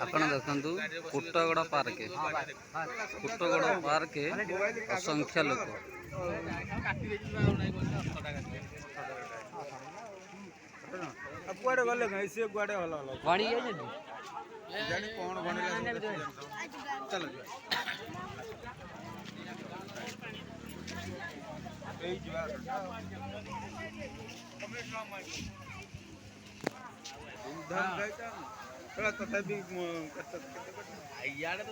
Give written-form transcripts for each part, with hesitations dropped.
ଆପଣ ଦେଖନ୍ତୁ କୁଟଗଡ଼ ପାର୍କ ଅସଂଖ୍ୟ ଲୋକ। କୁଆଡ଼େ ଗଲେ କାଇଁ ସିଏ କୁଆଡ଼େ ଭଲ ଗଣି ଯାଇଛନ୍ତି ଜାଣି କ'ଣ ଗଣିଲା ଚାଲ ଏଇ ଯିବା ତଥାପି ଇଆଡ଼େ ତ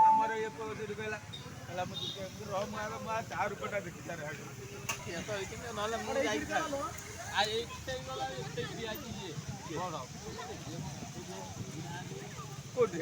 ଆମର ଇଏ କହିଲା ହେଲା ମୁଁ ରହ ମୁଁ ଆଗ ମୁଁ ତା ରୂପଟା ଦେଖି ତାର ନହେଲେ ମୁଁ ଯାଇଥାନ୍ତି କୋଉଠି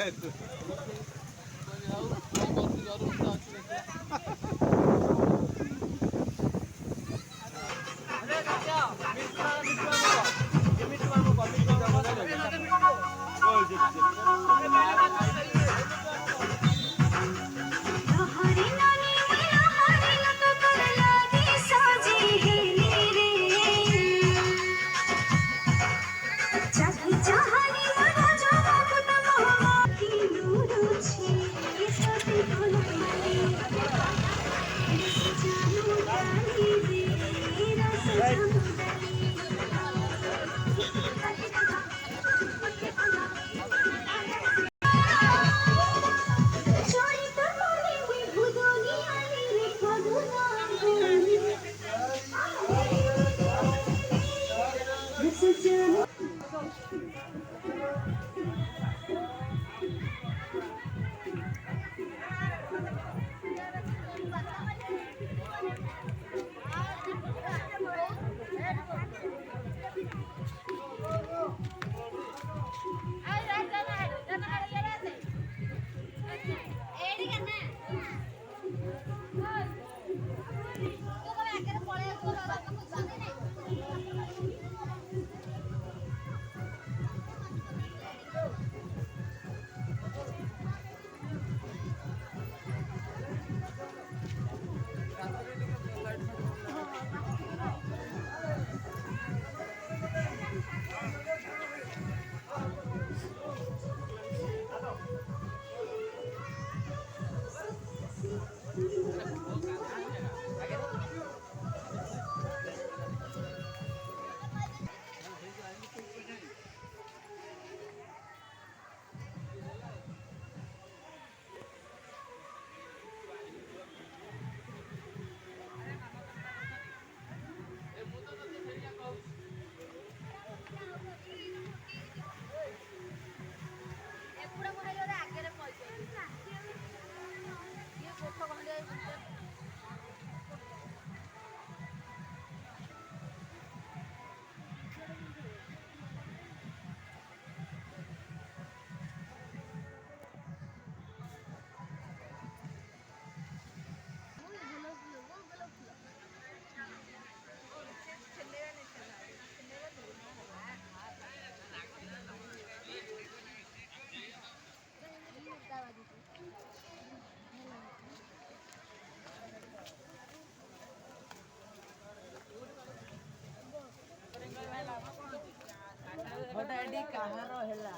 କାହାର ହେଲା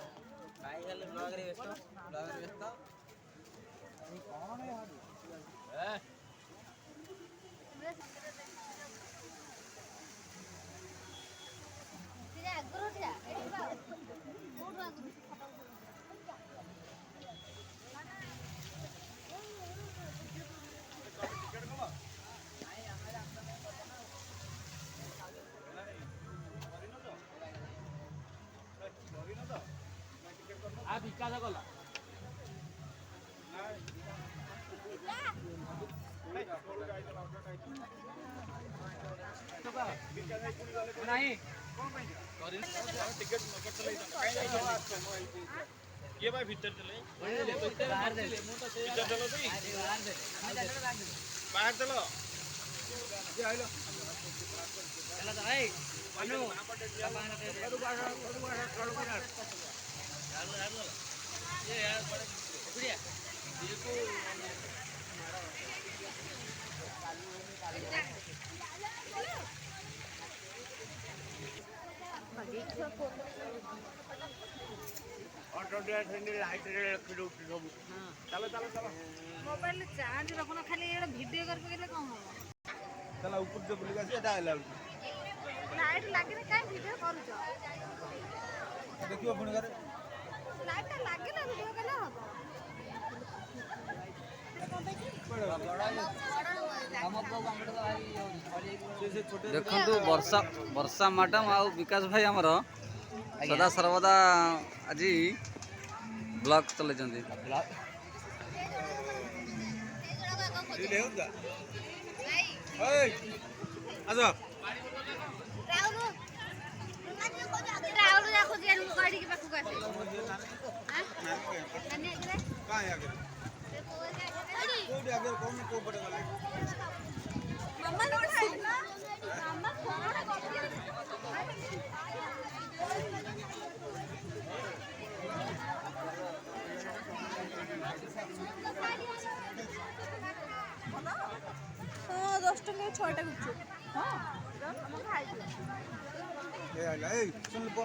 ଭାଇ ହେଲେ ବ୍ଲଗରେ ବ୍ୟସ୍ତ ये भाई भीतर चले भीतर चलो भाई बाहर चलो ये आइलो मोबाइल चार्ज रखना खाली ये वीडियो कर पकेले कौन हो चला ऊपर से बुलिका से एटा आइला लाइट लागे ना काहे वीडियो करू छ देखियो पुणी करे लाइट लागे ना वीडियो कले हो देखंतु वर्षा वर्षा मैडम आ विकास भाई हमर सदा सर्वदा आज ब्लॉग चले ले होता ओए आजा राहुल देखो जे गाड़ी के पाखु आसे हां कन्या के कहां है आगे कोई आगे कौन को पड़े वाले मम्मा लोड है ना मम्मा फोन कॉपी हाँ 10 टका 6टा गुपचुप हाँ हम खाई ए आइला ए सुन लो